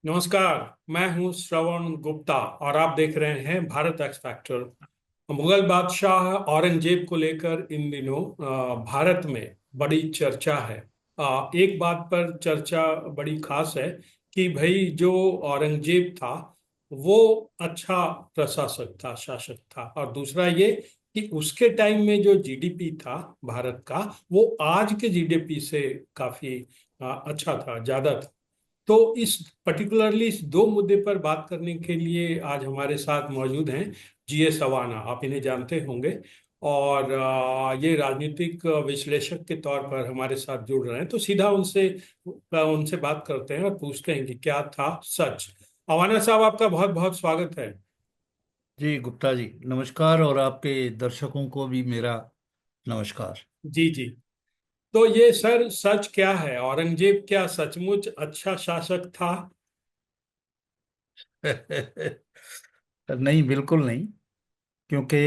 नमस्कार। मैं हूं श्रवण गुप्ता और आप देख रहे हैं भारत एक्स फैक्टर। मुगल बादशाह औरंगजेब को लेकर इन दिनों भारत में बड़ी चर्चा है। एक बात पर चर्चा बड़ी खास है कि भाई जो औरंगजेब था वो अच्छा प्रशासक था, शासक था। और दूसरा ये कि उसके टाइम में जो जीडीपी था भारत का, वो आज के जीडीपी से काफी अच्छा था, ज्यादा था। तो इस पर्टिकुलरली इस दो मुद्दे पर बात करने के लिए आज हमारे साथ मौजूद हैं जीएस अवाना। आप इन्हें जानते होंगे। और ये राजनीतिक विश्लेषक के तौर पर हमारे साथ जुड़ रहे हैं, तो सीधा उनसे उनसे बात करते हैं और पूछते हैं कि क्या था सच। अवाना साहब, आपका बहुत बहुत स्वागत है। जी गुप्ता जी, नमस्कार। और आपके दर्शकों को भी मेरा नमस्कार। जी जी। तो ये सर, सच क्या है? औरंगजेब क्या सचमुच अच्छा शासक था? नहीं, बिल्कुल नहीं। क्योंकि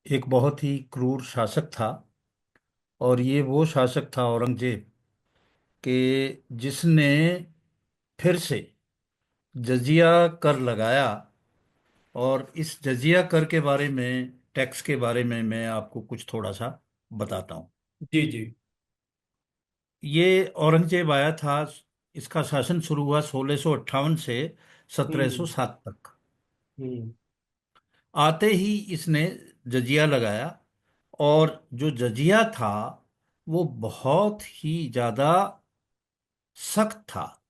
एक बहुत ही क्रूर शासक था। और ये वो शासक था औरंगजेब कि जिसने फिर से जजिया कर लगाया। और इस जजिया कर के बारे में, टैक्स के बारे में मैं आपको कुछ थोड़ा सा बताता हूँ। जी जी। ये औरंगजेब आया था। इसका शासन शुरू हुआ 1658 से हम्म 1707 तक। हम्म आते ही इसने जजिया लगाया। और जो जजिया था वो बहुत ही ज्यादा सख्त था।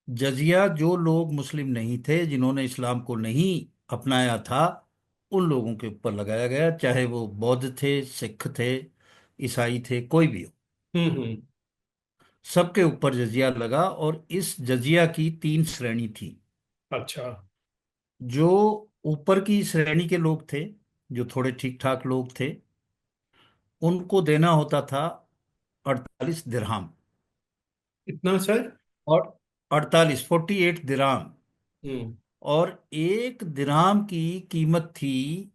जजिया जो लोग मुस्लिम नहीं थे, जिन्होंने इस्लाम को नहीं अपनाया था, उन लोगों के ऊपर लगाया गया, चाहे वो बौद्ध थे, सिख थे, ईसाई थे, कोई भी हो। हम्म। सबके ऊपर जजिया लगा। और इस जजिया की तीन श्रेणी थी। अच्छा। जो ऊपर की श्रेणी के लोग थे, जो थोड़े ठीक ठाक लोग थे, उनको देना होता था 48 दिरहम। इतना सर? और 48 दिरहम। हम्म। और एक दिरहम की कीमत थी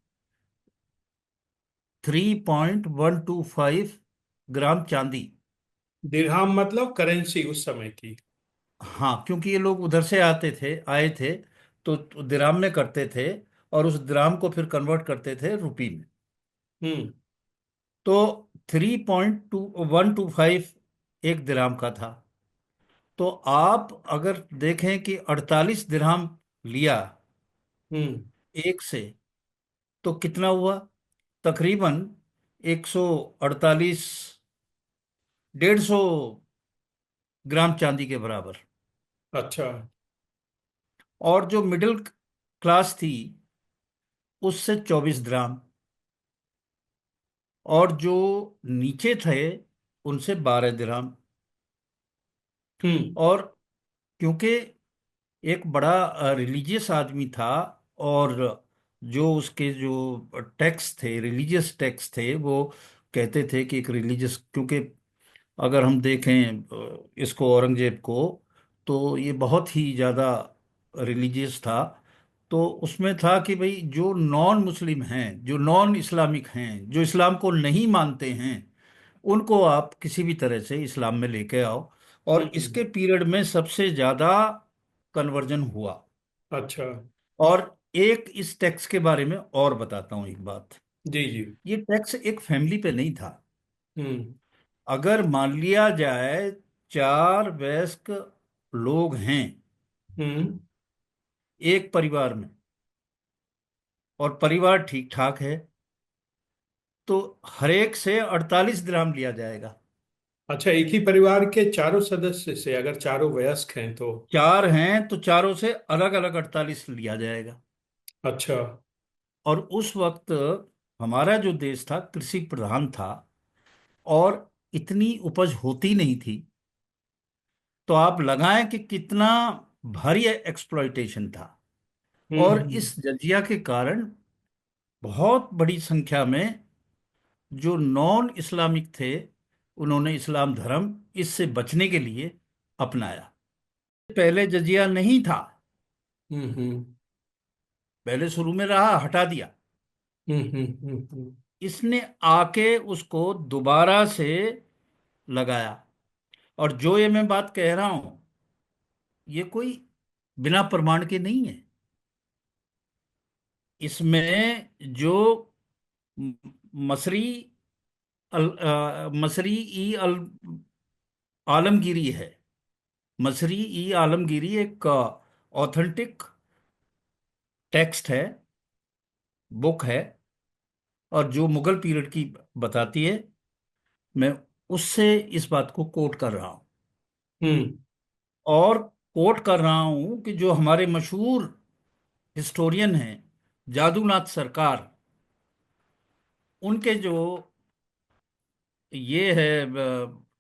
3.125 ग्राम चांदी। दिरहम मतलब करेंसी उस समय की? हाँ, क्योंकि ये लोग उधर से आए थे, तो दिरहम में करते थे। और उस दिरहम को फिर कन्वर्ट करते थे रुपी में। हम्म तो 3.125 एक दिरहम का था। तो आप अगर देखें कि 48 दिरहम लिया हम्म। एक से, तो कितना हुआ? तकरीबन 148, 150 ग्राम चांदी के बराबर। अच्छा। और जो मिडिल क्लास थी, उससे 24 दिरहम। और जो नीचे थे, उनसे 12 दिरहम। हम्म और क्योंकि एक बड़ा रिलीजियस आदमी था, और जो उसके जो टैक्स थे, रिलीजियस टैक्स थे, वो कहते थे कि एक रिलीजियस, क्योंकि अगर हम देखें इसको, औरंगजेब को, तो ये बहुत ही ज़्यादा रिलीजियस था। तो उसमें था कि भाई जो नॉन मुस्लिम हैं, जो नॉन इस्लामिक हैं, जो इस्लाम को नहीं मानते हैं, उनको आप किसी भी तरह से इस्लाम में लेके आओ। और हम्म। इसके पीरियड में सबसे ज़्यादा कन्वर्जन हुआ। अच्छा। और एक इस टैक्स के बारे में और बताता हूँ एक बात। जी जी। ये टैक्स एक फैमिली पे नहीं था। हम्म अगर मान लिया जाए चार वयस्क लोग हैं हम्म। एक परिवार में, और परिवार ठीक ठाक है, तो हर एक से 48 दिरहम लिया जाएगा। अच्छा, एक ही परिवार के चारों सदस्य से अगर चारों वयस्क हैं तो? चार हैं तो चारों से अलग अलग 48 लिया जाएगा। अच्छा। और उस वक्त हमारा जो देश था कृषि प्रधान था, और इतनी उपज होती नहीं थी। तो आप लगाएं कि कितना भारी एक्सप्लॉइटेशन था। और हम्म। इस जजिया के कारण बहुत बड़ी संख्या में जो नॉन इस्लामिक थे, उन्होंने इस्लाम धर्म इससे बचने के लिए अपनाया। पहले जजिया नहीं था। हम्म। पहले शुरू में रहा, हटा दिया। हम्म। इसने आके उसको दोबारा से लगाया। और जो ये मैं बात कह रहा हूं, ये कोई बिना प्रमाण के नहीं है। इसमें जो म- मसरी मसरी ई आलमगीरी है। मसरी ई आलमगीरी एक ऑथेंटिक टेक्स्ट है, बुक है, और जो मुगल पीरियड की बताती है। मैं उससे इस बात को कोट कर रहा हूं, हम्म। और कोट कर रहा हूं कि जो हमारे मशहूर हिस्टोरियन हैं, जादूनाथ सरकार, उनके जो ये है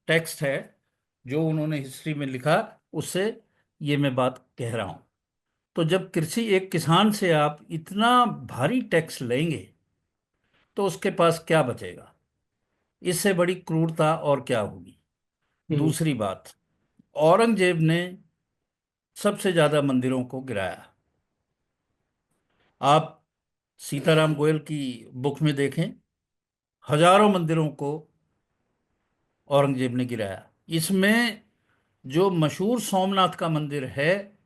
टेक्स्ट है जो उन्होंने हिस्ट्री में लिखा, उससे ये मैं बात कह रहा हूं। तो जब कृषि एक किसान से आप इतना भारी टैक्स लेंगे, तो उसके पास क्या बचेगा? इससे बड़ी क्रूरता और क्या होगी? हम्म। दूसरी बात, औरंगजेब ने सबसे ज्यादा मंदिरों को गिराया। आप सीताराम गोयल की बुक में देखें, हजारों मंदिरों को औरंगजेब ने गिराया। इसमें जो मशहूर सोमनाथ का मंदिर है,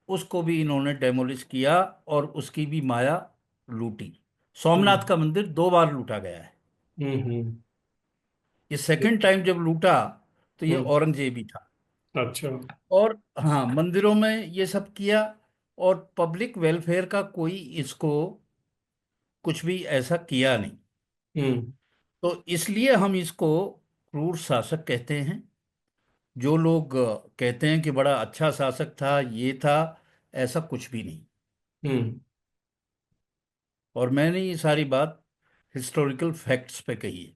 उसको भी इन्होंने डेमोलिश किया और उसकी भी माया लूटी। सोमनाथ हम्म। का मंदिर 2 बार लूटा गया है। हम्म। ये सेकंड टाइम जब लूटा, तो ये हम्म। औरंगजेब ही था। अच्छा। और हाँ, मंदिरों में ये सब किया, और पब्लिक वेलफेयर का कोई इसको कुछ भी ऐसा किया नहीं। हम्म। तो इसलिए हम इसको क्रूर शासक कहते हैं। जो लोग कहते हैं कि बड़ा अच्छा शासक था, ये था, ऐसा कुछ भी नहीं। हम्म। और मैंने ये सारी बात हिस्टोरिकल फैक्ट्स पे कही है।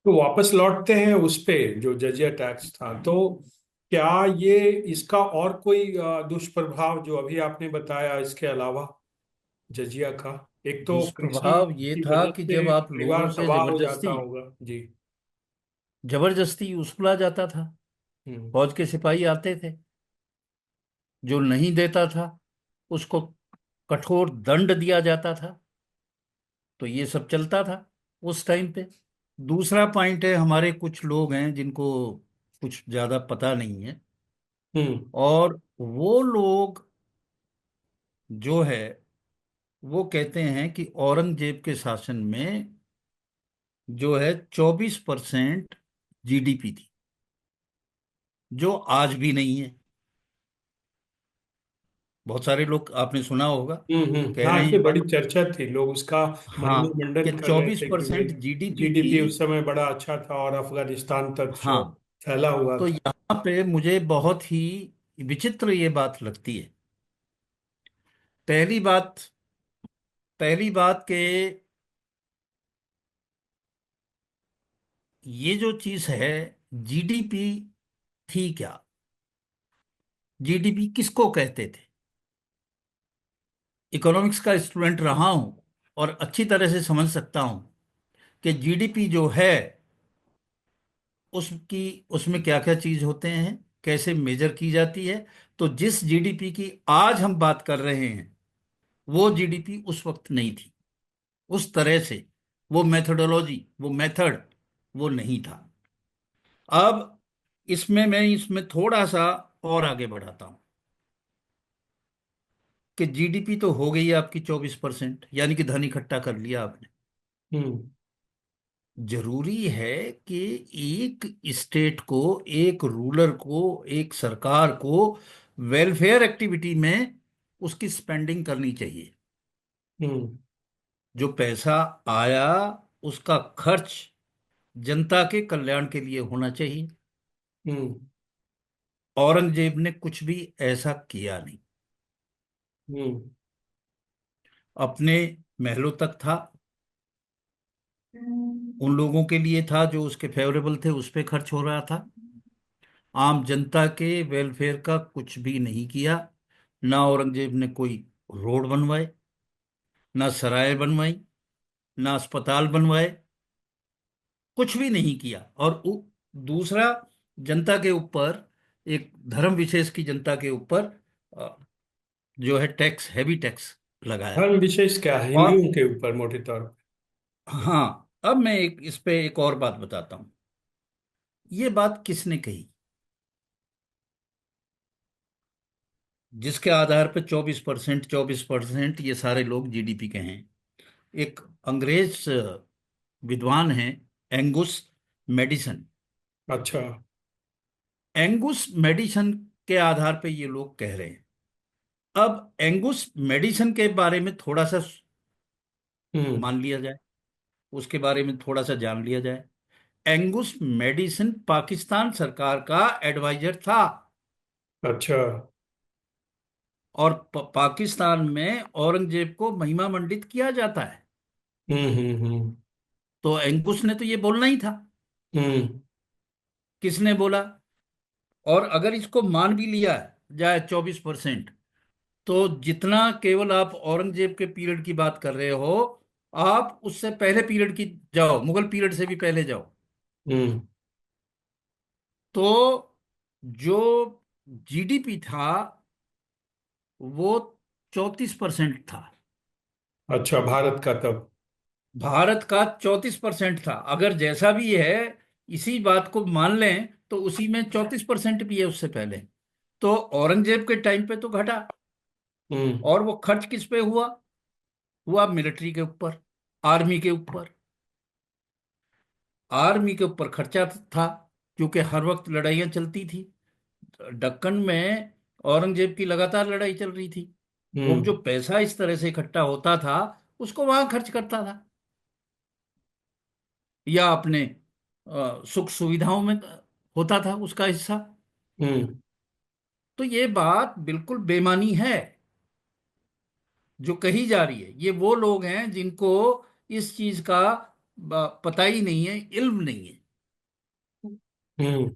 तो वापस लौटते हैं उस पे जो जजिया टैक्स था। तो क्या ये इसका और कोई दुष्प्रभाव जो अभी आपने बताया इसके अलावा, जजिया का? एक तो कृषि दुष्प्रभाव ये की था वजह कि से जब आप लोगों परिवार से तबाह हो जाता जबरदस्ती होगा जी। जबरदस्ती उसकुला जाता था। हम्म। फौज के सिपाही आते थे, जो नहीं देता था उसको कठोर दंड दिया जाता था। तो ये सब चलता था उस टाइम पे। दूसरा पॉइंट है, हमारे कुछ लोग हैं जिनको कुछ ज्यादा पता नहीं है, हम्म। और वो लोग जो है वो कहते हैं कि औरंगजेब के शासन में जो है 24% जीडीपी थी, जो आज भी नहीं है। बहुत सारे लोग, आपने सुना होगा, कह हाँ, रहे इसकी बड़ी हैं। चर्चा थी, लोग उसका हाँ, महिमामंडन कि कर रहे चौबीस थे कि भाई परसेंट जीडीपी थी। जीडीपी उस समय बड़ा अच्छा था और अफगानिस्तान तक जो हाँ, फैला हुआ तो था। यहाँ पे मुझे बहुत ही विचित्र ये बात लगती है। पहली बात पहली बात के, ये जो चीज है, जीडीपी थी क्या? जीडीपी किसको कहते थे? इकोनॉमिक्स का स्टूडेंट रहा हूं और अच्छी तरह से समझ सकता हूं कि जीडीपी जो है, उसकी उसमें क्या क्या चीज होते हैं, कैसे मेजर की जाती है। तो जिस जीडीपी की आज हम बात कर रहे हैं, वो जीडीपी उस वक्त नहीं थी। उस तरह से वो मेथोडोलॉजी, वो मेथड, वो नहीं था। अब मैं इसमें थोड़ा सा और आगे बढ़ाता हूं कि जीडीपी तो हो गई आपकी 24%, यानी कि धन इकट्ठा कर लिया आपने। हम्म। जरूरी है कि एक स्टेट को, एक रूलर को, एक सरकार को वेलफेयर एक्टिविटी में उसकी स्पेंडिंग करनी चाहिए। हम्म। जो पैसा आया, उसका खर्च जनता के कल्याण के लिए होना चाहिए। हम्म। औरंगजेब ने कुछ भी ऐसा किया नहीं। हम्म। अपने महलों तक था, उन लोगों के लिए था जो उसके फेवरेबल थे, उस पे खर्च हो रहा था। आम जनता के वेलफेयर का कुछ भी नहीं किया। ना औरंगजेब ने कोई रोड बनवाए, ना सराय बनवाई, ना अस्पताल बनवाए, कुछ भी नहीं किया। और दूसरा, जनता के ऊपर, एक धर्म विशेष की जनता के ऊपर अ, जो है टैक्स, हैवी टैक्स लगाया। धर्म विशेष क्या है और हिंदुओं के ऊपर मोटे तौर हाँ, अब मैं इस पे एक और बात बताता हूं। ये बात किसने कही? जिसके आधार पे 24%, 24% ये सारे लोग जीडीपी के हैं। एक अंग्रेज विद्वान हैं, एंगुस मेडिसन। अच्छा। एंगुस मेडिसन के आधार पे ये लोग कह रहे हैं। अब एंगुस मेडिसन के बारे में थोड़ा सा हम्म। मान लिया जाए, उसके बारे में थोड़ा सा जान लिया जाए। एंगुस मेडिसन पाकिस्तान सरकार का एडवाइजर था। अच्छा। और पाकिस्तान में औरंगजेब को महिमा मंडित किया जाता है। हम्म। तो एंकुश ने तो ये बोलना ही था। हम्म। किसने बोला? और अगर इसको मान भी लिया जाए 24%, तो जितना केवल आप औरंगजेब के पीरियड की बात कर रहे हो, आप उससे पहले पीरियड की जाओ, मुगल पीरियड से भी पहले जाओ, हम्म। तो जो जीडीपी था वो 34% था। अच्छा, भारत का तब। भारत का 34% था। अगर जैसा भी है, इसी बात को मान लें, तो उसी में 34% भी है उससे पहले। तो औरंगजेब के टाइम पे तो घटा। हम्म। और वो खर्च किस पे हुआ? हुआ मिलिट्री के ऊपर, आर्मी के ऊपर। आर्मी के ऊपर खर्चा था, क्योंकि हर वक्त लड़ाइयाँ चलती थी। दक्कन में औरंगजेब की लगातार लड़ाई चल रही थी। वो जो हम्म। पैसा इस तरह से इकट्ठा होता था, उसको वहां खर्च करता था, या अपने सुख सुविधाओं में होता था उसका हिस्सा। हम्म। तो ये बात बिल्कुल बेमानी है जो कही जा रही है। ये वो लोग हैं जिनको इस चीज का पता ही नहीं है, इल्म नहीं है। हम्म।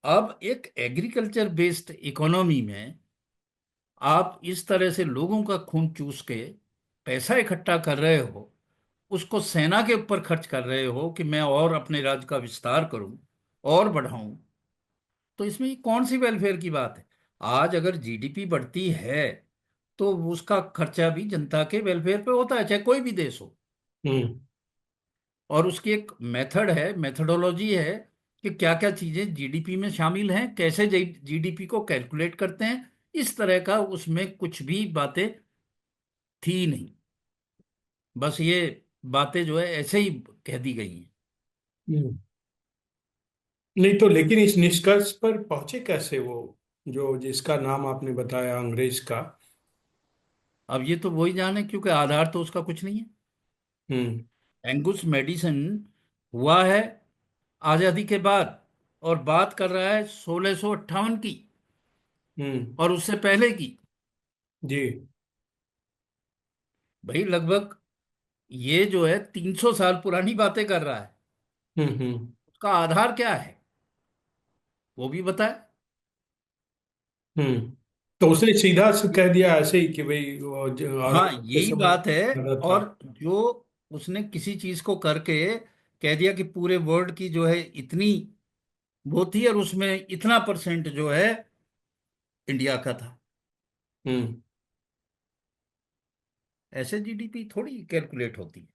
अब एक एग्रीकल्चर बेस्ड इकोनॉमी में आप इस तरह से लोगों का खून चूस के पैसा इकट्ठा कर रहे हो, उसको सेना के ऊपर खर्च कर रहे हो कि मैं और अपने राज्य का विस्तार करूं और बढ़ाऊं, तो इसमें ये कौन सी वेलफेयर की बात है? आज अगर जीडीपी बढ़ती है, तो उसका खर्चा भी जनता के वेलफेयर पे होता है, चाहे कोई भी देश हो। हम्म। और उसकी एक मेथड है, मेथडोलॉजी है, कि क्या क्या चीजें जीडीपी में शामिल हैं, कैसे जीडीपी को कैलकुलेट करते हैं। इस तरह का उसमें कुछ भी बातें थी नहीं। बस ये बातें जो है ऐसे ही कह दी गई हैं। हम्म। नहीं तो लेकिन इस निष्कर्ष पर पहुंचे कैसे वो, जो जिसका नाम आपने बताया अंग्रेज का? अब ये तो वही जाने, क्योंकि आधार तो उसका कुछ नहीं है। हम्म। एंगुस मेडिसन हुआ है आजादी के बाद, और बात कर रहा है 1658 की, हम्म। और उससे पहले की। जी। भाई लगभग ये जो है 300 साल पुरानी बातें कर रहा है। हम्म। उसका आधार क्या है वो भी बताए। हम्म। तो उसने सीधा से कह दिया ऐसे ही कि भाई हाँ, औरंगजेब के यही समय बात है। ज्यादा था। और जो उसने किसी चीज को करके कह दिया कि पूरे वर्ल्ड की जो है इतनी वो थी, और उसमें इतना परसेंट जो है इंडिया का था। हम्म। ऐसे जीडीपी थोड़ी कैलकुलेट होती है।